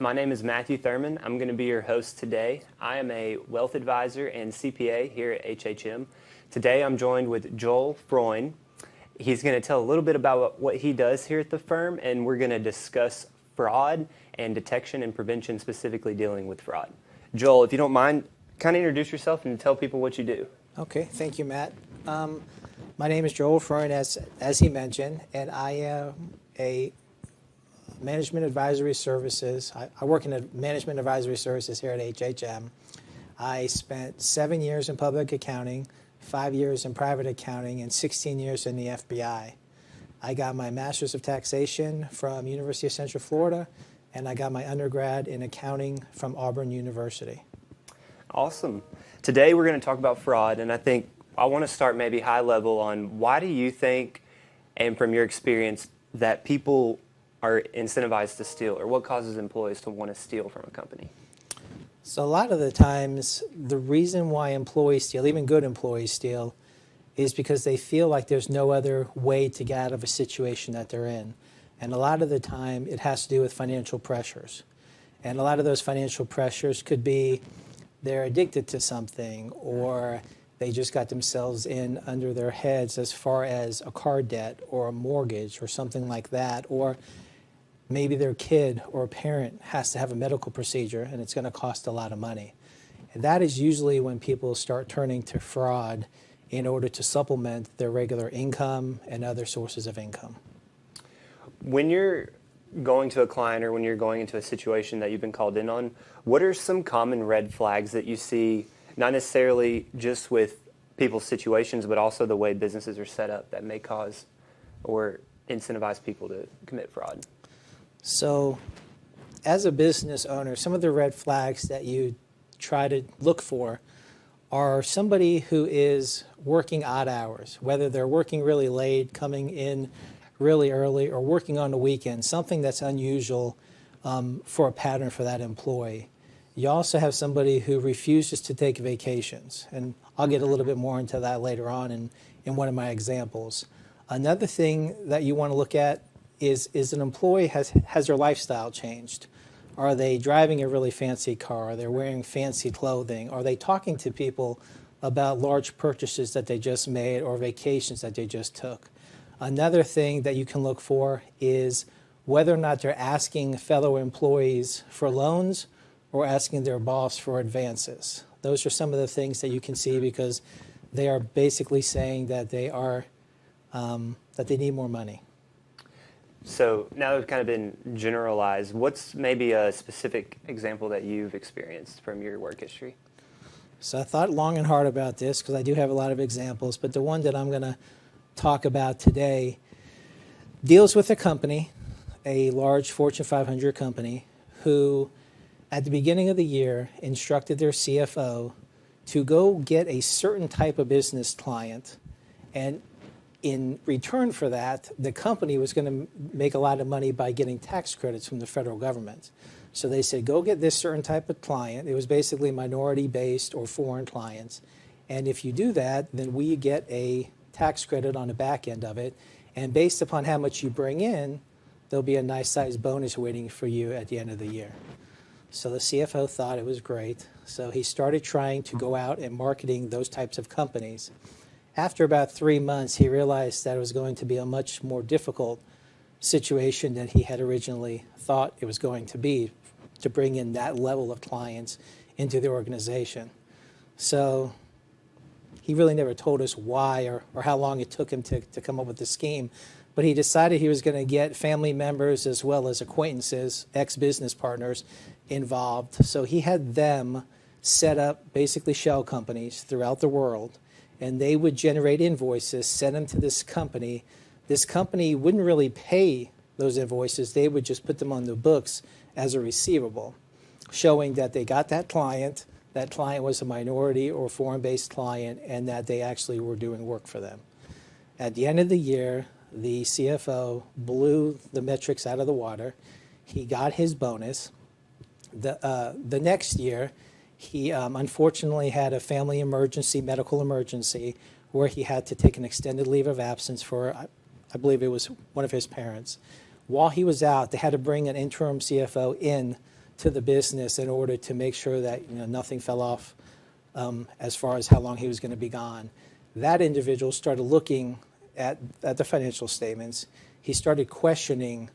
My name is Matthew Thurman. I'm going to be your host today. I am a wealth advisor and CPA here at HHM. Today I'm joined with Joel Freund. He's going to tell a little bit about what he does here at the firm, and we're going to discuss fraud and detection and prevention, specifically dealing with fraud. Joel, if you don't mind, kind of introduce yourself and tell people what you do. Okay, thank you, Matt. My name is Joel Freund, as he mentioned, and I am a management advisory services. I work in management advisory services here at HHM. I spent 7 years in public accounting, 5 years in private accounting, and 16 years in the FBI. I got my Master's of Taxation from University of Central Florida, and I got my undergrad in accounting from Auburn University. Awesome. Today we're going to talk about fraud, and I want to start maybe high level on why do you think, and from your experience, that people are incentivized to steal, or what causes employees to want to steal from a company? So a lot of the times, the reason why employees steal, even good employees steal, is because they feel like there's no other way to get out of a situation that they're in. And a lot of the time, it has to do with financial pressures. And a lot of those financial pressures could be they're addicted to something, or they just got themselves in under their heads as far as a car debt or a mortgage or something like that, or maybe their kid or a parent has to have a medical procedure and it's going to cost a lot of money. And that is usually when people start turning to fraud in order to supplement their regular income and other sources of income. When you're going to a client or when you're going into a situation that you've been called in on, what are some common red flags that you see, not necessarily just with people's situations, but also the way businesses are set up that may cause or incentivize people to commit fraud? So as a business owner, some of the red flags that you try to look for are somebody who is working odd hours, whether they're working really late, coming in really early, or working on the weekend, something that's unusual for a pattern for that employee. You also have somebody who refuses to take vacations, and I'll get a little bit more into that later on in one of my examples. Another thing that you want to look at is an employee has their lifestyle changed? Are they driving a really fancy car? Are they wearing fancy clothing? Are they talking to people about large purchases that they just made or vacations that they just took? Another thing that you can look for is whether or not they're asking fellow employees for loans or asking their boss for advances. Those are some of the things that you can see because they are basically saying that they need more money. So now we've kind of been generalized. What's maybe a specific example that you've experienced from your work history? So I thought long and hard about this because I do have a lot of examples, but the one that I'm going to talk about today deals with a company, a large Fortune 500 company, who at the beginning of the year instructed their CFO to go get a certain type of business client, and in return for that, the company was going to make a lot of money by getting tax credits from the federal government. So they said, go get this certain type of client. It was basically minority-based or foreign clients. And if you do that, then we get a tax credit on the back end of it. And based upon how much you bring in, there'll be a nice sized bonus waiting for you at the end of the year. So the CFO thought it was great. So he started trying to go out and marketing those types of companies. After about 3 months, he realized that it was going to be a much more difficult situation than he had originally thought it was going to be to bring in that level of clients into the organization. So he really never told us why or how long it took him to come up with the scheme, but he decided he was going to get family members as well as acquaintances, ex-business partners involved. So he had them set up basically shell companies throughout the world, and they would generate invoices, send them to this company. This company wouldn't really pay those invoices. They would just put them on the books as a receivable, showing that they got that client was a minority or foreign-based client, and that they actually were doing work for them. At the end of the year, the CFO blew the metrics out of the water. He got his bonus. The next year, he unfortunately had a family emergency, medical emergency, where he had to take an extended leave of absence for, I believe it was one of his parents. While he was out, they had to bring an interim CFO in to the business in order to make sure that nothing fell off as far as how long he was going to be gone. That individual started looking at the financial statements. He started questioning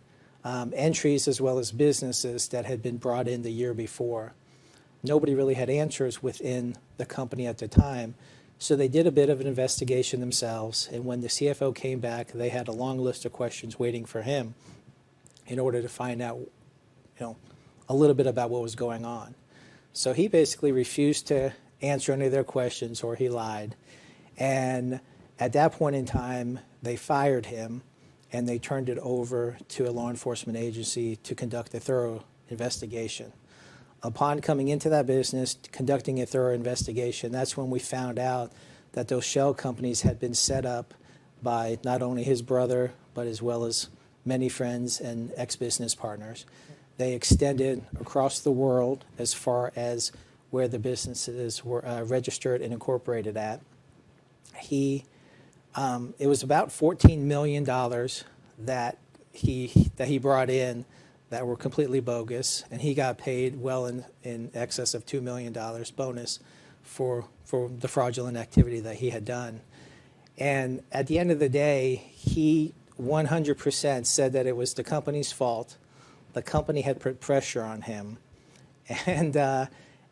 entries as well as businesses that had been brought in the year before. Nobody really had answers within the company at the time, so they did a bit of an investigation themselves, and when the CFO came back, they had a long list of questions waiting for him in order to find out a little bit about what was going on. So he basically refused to answer any of their questions, or he lied. And at that point in time, they fired him, and they turned it over to a law enforcement agency to conduct a thorough investigation. Upon coming into that business, conducting a thorough investigation, that's when we found out that those shell companies had been set up by not only his brother, but as well as many friends and ex-business partners. They extended across the world as far as where the businesses were registered and incorporated at. It was about $14 million that he brought in that were completely bogus, and he got paid well in excess of $2 million bonus for the fraudulent activity that he had done. And at the end of the day, he 100% said that it was the company's fault. The company had put pressure on him, and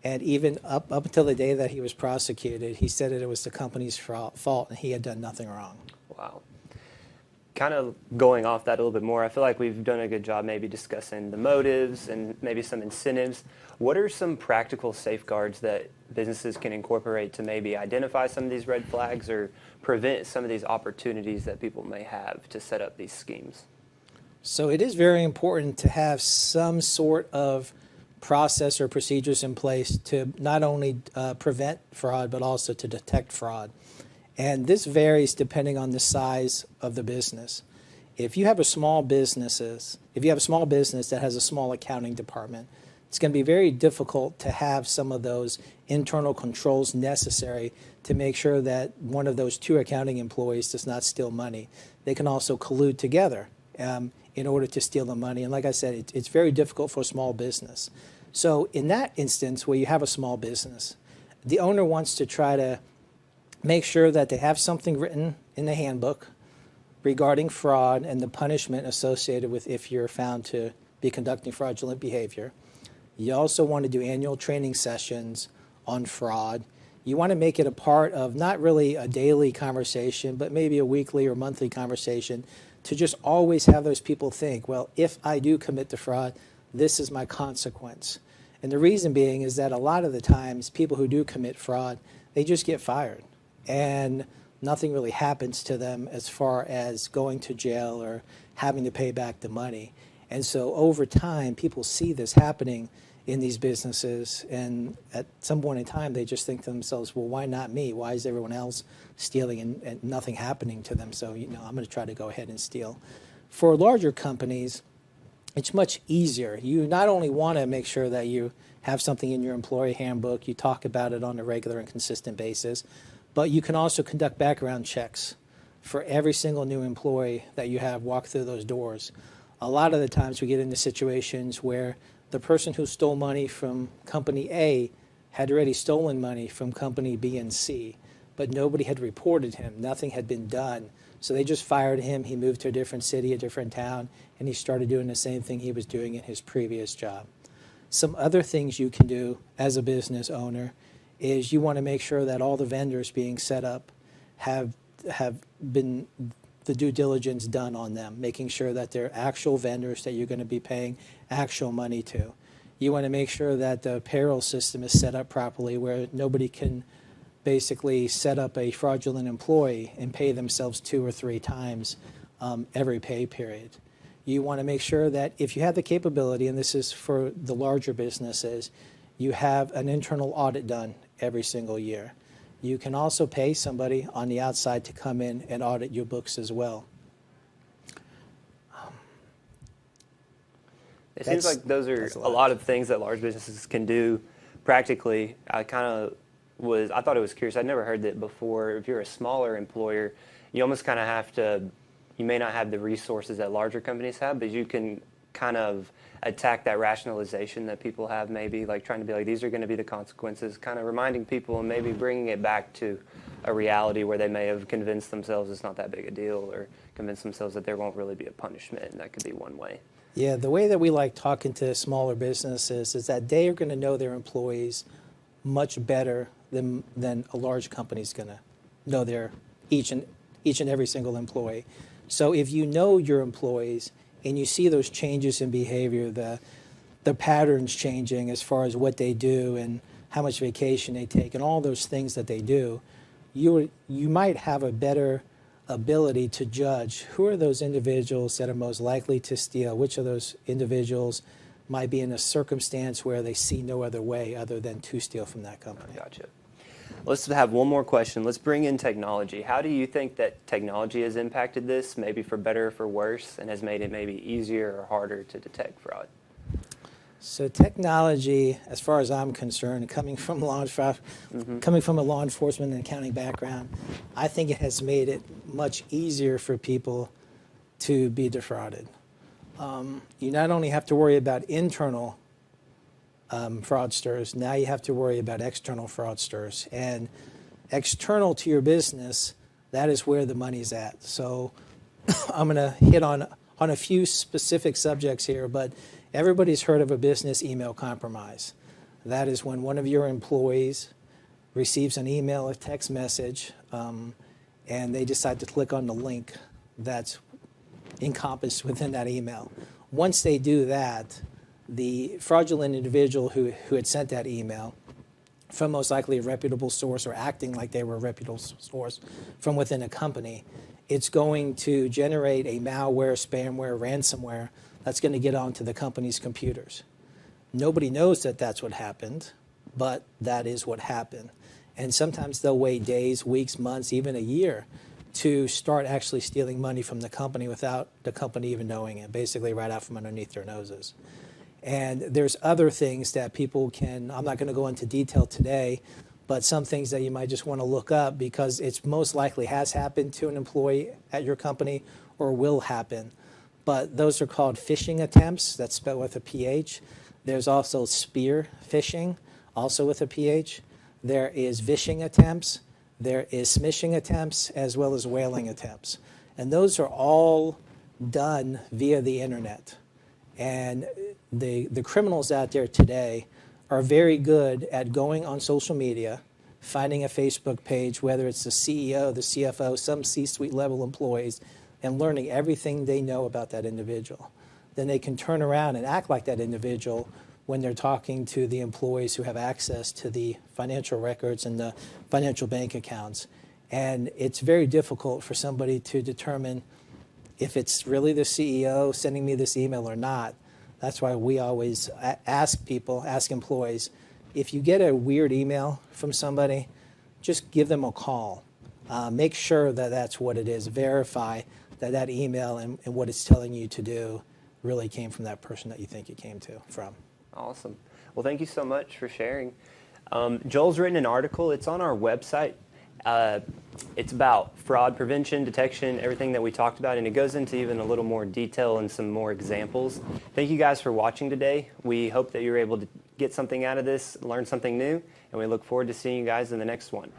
even up until the day that he was prosecuted, he said that it was the company's fault and he had done nothing wrong. Wow. Kind of going off that a little bit more, I feel like we've done a good job maybe discussing the motives and maybe some incentives. What are some practical safeguards that businesses can incorporate to maybe identify some of these red flags or prevent some of these opportunities that people may have to set up these schemes? So it is very important to have some sort of process or procedures in place to not only prevent fraud, but also to detect fraud. And this varies depending on the size of the business. If you have a small business that has a small accounting department, it's going to be very difficult to have some of those internal controls necessary to make sure that one of those two accounting employees does not steal money. They can also collude together in order to steal the money. And like I said, it's very difficult for a small business. So in that instance where you have a small business, the owner wants to try to make sure that they have something written in the handbook regarding fraud and the punishment associated with if you're found to be conducting fraudulent behavior. You also want to do annual training sessions on fraud. You want to make it a part of not really a daily conversation, but maybe a weekly or monthly conversation to just always have those people think, well, if I do commit the fraud, this is my consequence. And the reason being is that a lot of the times people who do commit fraud, they just get fired. And nothing really happens to them as far as going to jail or having to pay back the money. And so over time, people see this happening in these businesses, and at some point in time, they just think to themselves, well, why not me? Why is everyone else stealing and nothing happening to them? So, I'm going to try to go ahead and steal. For larger companies, it's much easier. You not only want to make sure that you have something in your employee handbook, you talk about it on a regular and consistent basis, but you can also conduct background checks for every single new employee that you have walk through those doors. A lot of the times we get into situations where the person who stole money from company A had already stolen money from company B and C, but nobody had reported him. Nothing had been done. So they just fired him. He moved to a different city, a different town, and he started doing the same thing he was doing in his previous job. Some other things you can do as a business owner is you want to make sure that all the vendors being set up have been the due diligence done on them, making sure that they're actual vendors that you're going to be paying actual money to. You want to make sure that the payroll system is set up properly where nobody can basically set up a fraudulent employee and pay themselves 2 or 3 times every pay period. You want to make sure that if you have the capability, and this is for the larger businesses, you have an internal audit done every single year. You can also pay somebody on the outside to come in and audit your books as well. It seems like those are a lot of things that large businesses can do practically. I thought it was curious. I'd never heard that before. If you're a smaller employer, you almost kind of have to, you may not have the resources that larger companies have, but you can kind of attack that rationalization that people have, maybe like trying to be like, these are going to be the consequences, kind of reminding people and maybe bringing it back to a reality where they may have convinced themselves it's not that big a deal, or convinced themselves that there won't really be a punishment, and that could be one way. Yeah, the way that we like talking to smaller businesses is that they are going to know their employees much better than a large company is going to know their each and every single employee. So if you know your employees and you see those changes in behavior, the patterns changing as far as what they do and how much vacation they take and all those things that they do, you might have a better ability to judge who are those individuals that are most likely to steal, which of those individuals might be in a circumstance where they see no other way other than to steal from that company. Gotcha. Let's have one more question. Let's bring in technology. How do you think that technology has impacted this, maybe for better or for worse, and has made it maybe easier or harder to detect fraud? So technology, as far as I'm concerned, coming from a law enforcement and accounting background, I think it has made it much easier for people to be defrauded. You not only have to worry about internal fraudsters, now you have to worry about external fraudsters. And external to your business, that is where the money's at. So I'm going to hit on a few specific subjects here, but everybody's heard of a business email compromise. That is when one of your employees receives an email or text message and they decide to click on the link that's encompassed within that email. Once they do that, the fraudulent individual who had sent that email, from most likely a reputable source or acting like they were a reputable source from within a company, it's going to generate a malware, spamware, ransomware that's going to get onto the company's computers. Nobody knows that that's what happened, but that is what happened. And sometimes they'll wait days, weeks, months, even a year to start actually stealing money from the company without the company even knowing it, basically right out from underneath their noses. And there's other things that people can, I'm not going to go into detail today, but some things that you might just want to look up because it's most likely has happened to an employee at your company or will happen. But those are called phishing attempts, that's spelled with a PH. There's also spear phishing, also with a PH. There is vishing attempts. There is smishing attempts, as well as whaling attempts. And those are all done via the internet. And the criminals out there today are very good at going on social media, finding a Facebook page, whether it's the CEO, the CFO, some C-suite level employees, and learning everything they know about that individual. Then they can turn around and act like that individual when they're talking to the employees who have access to the financial records and the financial bank accounts. And it's very difficult for somebody to determine if it's really the CEO sending me this email or not. That's why we always ask employees, if you get a weird email from somebody, just give them a call. Make sure that that's what it is. Verify that email and what it's telling you to do really came from that person that you think it came from. Awesome. Well, thank you so much for sharing. Joel's written an article. It's on our website. It's about fraud prevention, detection, everything that we talked about, and it goes into even a little more detail and some more examples. Thank you guys for watching today. We hope that you're able to get something out of this, learn something new, and we look forward to seeing you guys in the next one.